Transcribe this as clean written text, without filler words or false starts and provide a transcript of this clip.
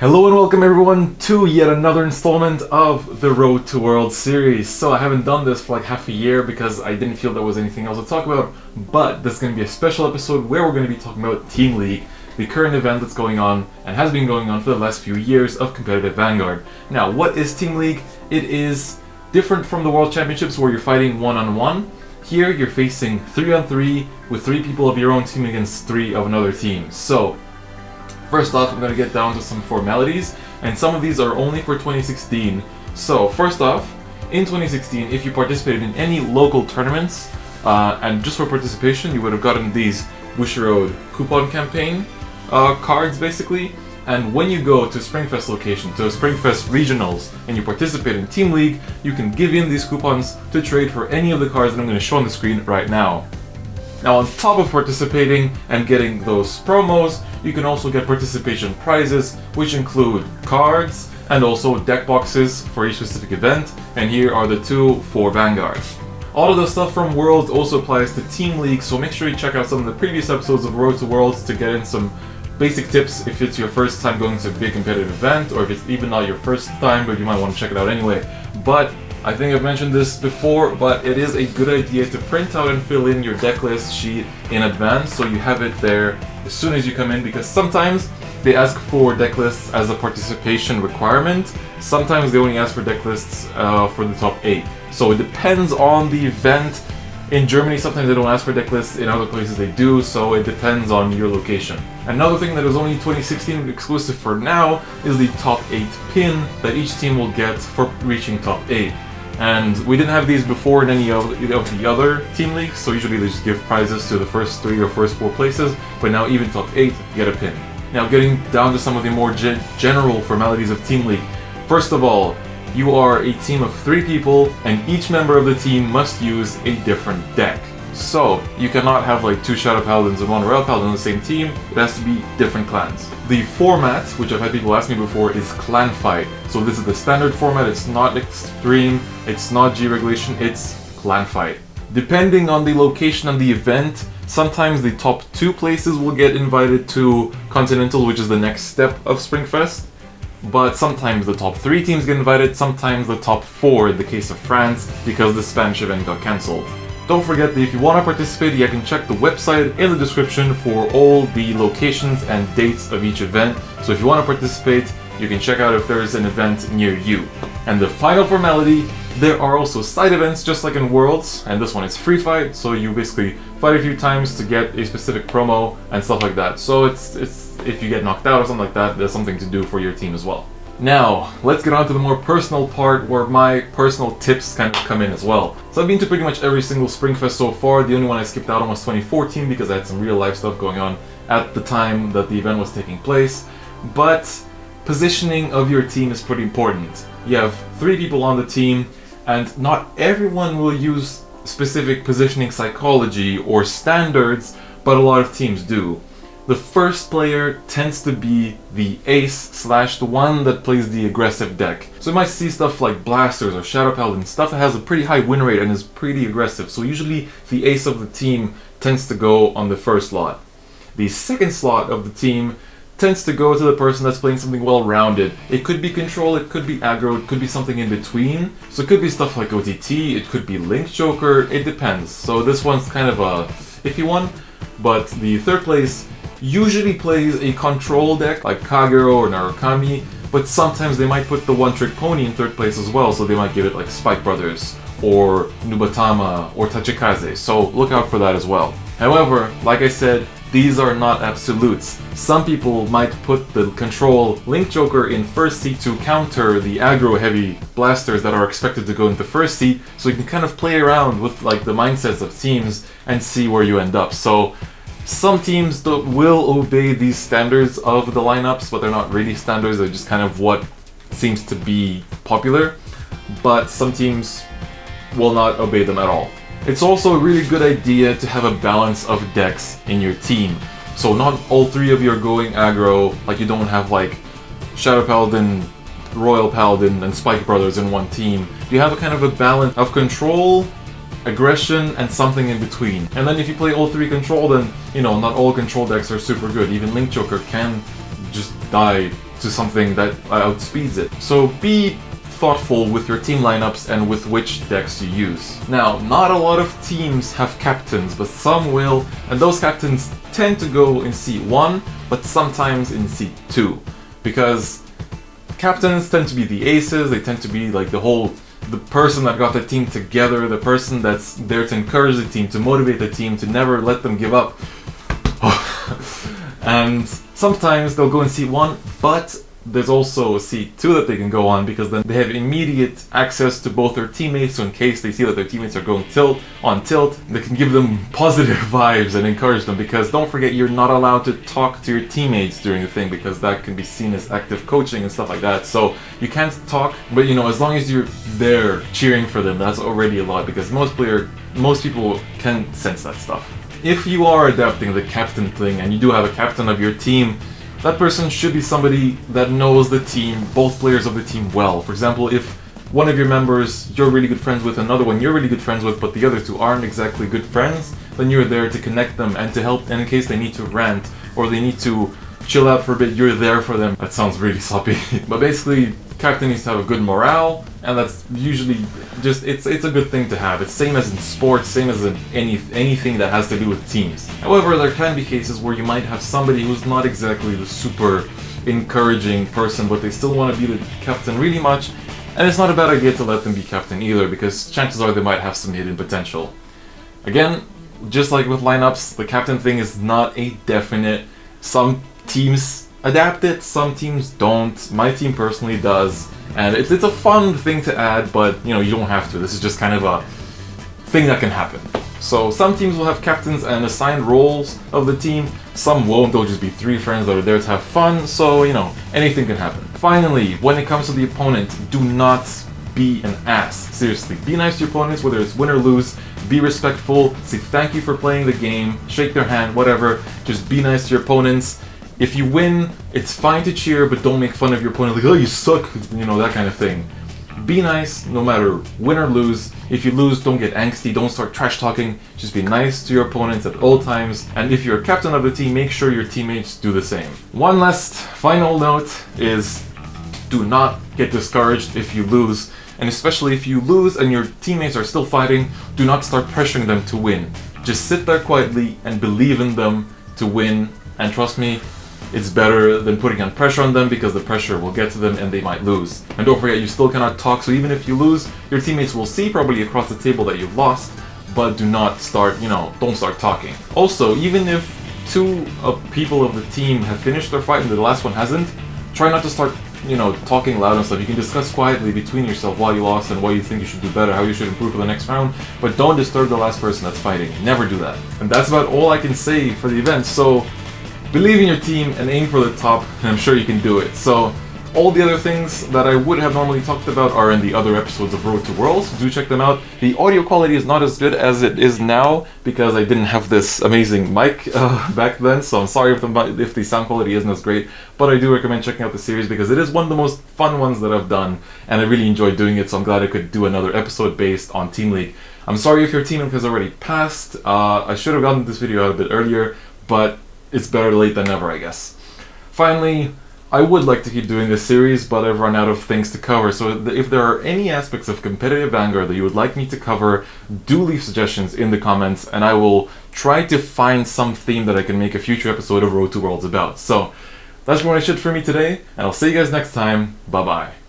Hello and welcome everyone to yet another installment of the Road to World series. So I haven't done this for like half a year because I didn't feel there was anything else to talk about, but this is going to be a special episode where we're going to be talking about Team League, the current event that's going on and has been going on for the last few years of competitive Vanguard. Now, what is Team League? It is different from the World Championships where you're fighting one-on-one. Here you're facing 3-on-3 with 3 people of your own team against 3 of another team. So first off, I'm going to get down to some formalities, and some of these are only for 2016. So first off, in 2016, if you participated in any local tournaments, and just for participation, you would have gotten these Bushiroad coupon campaign cards basically. And when you go to Springfest location, to Springfest regionals, and you participate in Team League, you can give in these coupons to trade for any of the cards that I'm going to show on the screen right now. Now, on top of participating and getting those promos, you can also get participation prizes, which include cards and also deck boxes for each specific event, and here are the 2 for Vanguard. All of the stuff from Worlds also applies to Team League, so make sure you check out some of the previous episodes of Road to Worlds to get in some basic tips if it's your first time going to a big competitive event, or if it's even not your first time, but you might want to check it out anyway. But I think I've mentioned this before, but it is a good idea to print out and fill in your deck list sheet in advance so you have it there as soon as you come in, because sometimes they ask for deck lists as a participation requirement. Sometimes they only ask for deck lists for the top 8. So it depends on the event. In Germany, sometimes they don't ask for deck lists, in other places they do, so it depends on your location. Another thing that is only 2016 exclusive for now is the top 8 pin that each team will get for reaching top 8. And we didn't have these before in any of the other team leagues, so usually they just give prizes to the first 3 or first 4 places, but now even top 8 get a pin. Now, getting down to some of the more general formalities of Team League. First of all, you are a team of 3 people, and each member of the team must use a different deck. So, you cannot have like 2 Shadow Paladins and 1 Royal Paladin on the same team. It has to be different clans. The format, which I've had people ask me before, is Clanfight. So this is the standard format. It's not Extreme, it's not G-Regulation, it's Clanfight. Depending on the location and the event, sometimes the top 2 places will get invited to Continental, which is the next step of Springfest. But sometimes the top 3 teams get invited, sometimes the top 4 in the case of France, because the Spanish event got cancelled. Don't forget that if you want to participate, you can check the website in the description for all the locations and dates of each event. So if you want to participate, you can check out if there is an event near you. And the final formality, there are also side events just like in Worlds, and this one is free fight, so you basically fight a few times to get a specific promo and stuff like that. So it's if you get knocked out or something like that, there's something to do for your team as well. Now, let's get on to the more personal part where my personal tips kind of come in as well. So I've been to pretty much every single Springfest so far. The only one I skipped out on was 2014 because I had some real life stuff going on at the time that the event was taking place. But positioning of your team is pretty important. You have 3 people on the team, and not everyone will use specific positioning psychology or standards, but a lot of teams do. The first player tends to be the ace / the one that plays the aggressive deck. So you might see stuff like blasters or shadow paladin, stuff that has a pretty high win rate and is pretty aggressive. So usually the ace of the team tends to go on the first slot. The second slot of the team tends to go to the person that's playing something well-rounded. It could be control, it could be aggro, it could be something in between. So it could be stuff like OTT, it could be Link Joker, it depends. So this one's kind of a iffy one, but the third place usually plays a control deck like Kagero or Narukami, but sometimes they might put the one-trick pony in third place as well, so they might give it like Spike Brothers or Nubatama or Tachikaze, so look out for that as well. However, like I said, these are not absolutes. Some people might put the control Link Joker in first seat to counter the aggro-heavy blasters that are expected to go into first seat, so you can kind of play around with like the mindsets of teams and see where you end up. So some teams will obey these standards of the lineups, but they're not really standards, they're just kind of what seems to be popular. But some teams will not obey them at all. It's also a really good idea to have a balance of decks in your team. So not all 3 of you are going aggro, like you don't have like Shadow Paladin, Royal Paladin, and Spike Brothers in one team. You have a kind of a balance of control, aggression, and something in between. And then if you play all 3 control, then, you know, not all control decks are super good. Even Link Joker can just die to something that outspeeds it. So be thoughtful with your team lineups and with which decks you use. Now, not a lot of teams have captains, but some will, and those captains tend to go in seat 1, but sometimes in seat 2. Because captains tend to be the aces, they tend to be like the person that got the team together, the person that's there to encourage the team, to motivate the team, to never let them give up. And sometimes they'll go in seat 1, but there's also a seat 2 that they can go on, because then they have immediate access to both their teammates, so in case they see that their teammates are going on tilt, they can give them positive vibes and encourage them, because don't forget, you're not allowed to talk to your teammates during the thing, because that can be seen as active coaching and stuff like that. So you can't talk, but you know, as long as you're there cheering for them, that's already a lot, because most people can sense that stuff. If you are adapting the captain thing and you do have a captain of your team, that person should be somebody that knows the team, both players of the team well. For example, if one of your members you're really good friends with, another one you're really good friends with, but the other two aren't exactly good friends, then you're there to connect them and to help, and in case they need to rant or they need to chill out for a bit, you're there for them. That sounds really sloppy. But basically, captain needs to have a good morale, and that's usually just, it's a good thing to have. It's same as in sports, same as in anything that has to do with teams. However, there can be cases where you might have somebody who's not exactly the super encouraging person, but they still want to be the captain really much, and it's not a bad idea to let them be captain either, because chances are they might have some hidden potential. Again, just like with lineups, the captain thing is not a definite. Some teams adapt it, some teams don't. My team personally does, and it's a fun thing to add, but you know, you don't have to. This is just kind of a thing that can happen. So some teams will have captains and assigned roles of the team, some won't. They'll just be 3 friends that are there to have fun, so you know, anything can happen. Finally, when it comes to the opponent, do not be an ass. Seriously, be nice to your opponents, whether it's win or lose. Be respectful, say thank you for playing the game, shake their hand, whatever. Just be nice to your opponents. If you win, it's fine to cheer, but don't make fun of your opponent like, oh, you suck, you know, that kind of thing. Be nice, no matter win or lose. If you lose, don't get angsty, don't start trash talking. Just be nice to your opponents at all times. And if you're a captain of the team, make sure your teammates do the same. One last final note is, do not get discouraged if you lose. And especially if you lose and your teammates are still fighting, do not start pressuring them to win. Just sit there quietly and believe in them to win. And trust me, it's better than putting on pressure on them, because the pressure will get to them and they might lose. And don't forget, you still cannot talk, so even if you lose, your teammates will see probably across the table that you've lost, but do not start, don't start talking. Also, even if 2 people of the team have finished their fight and the last one hasn't, try not to start talking loud and stuff. You can discuss quietly between yourself why you lost and what you think you should do better, how you should improve for the next round, but don't disturb the last person that's fighting. Never do that. And that's about all I can say for the event, so believe in your team and aim for the top, and I'm sure you can do it. So, all the other things that I would have normally talked about are in the other episodes of Road to Worlds. Do check them out. The audio quality is not as good as it is now, because I didn't have this amazing mic back then, so I'm sorry if the sound quality isn't as great, but I do recommend checking out the series, because it is one of the most fun ones that I've done, and I really enjoyed doing it, so I'm glad I could do another episode based on Team League. I'm sorry if your team has already passed. I should have gotten this video out a bit earlier, but it's better late than never, I guess. Finally, I would like to keep doing this series, but I've run out of things to cover, so if there are any aspects of competitive Vanguard that you would like me to cover, do leave suggestions in the comments, and I will try to find some theme that I can make a future episode of Road to Worlds about. So, that's pretty much it for me today, and I'll see you guys next time. Bye-bye.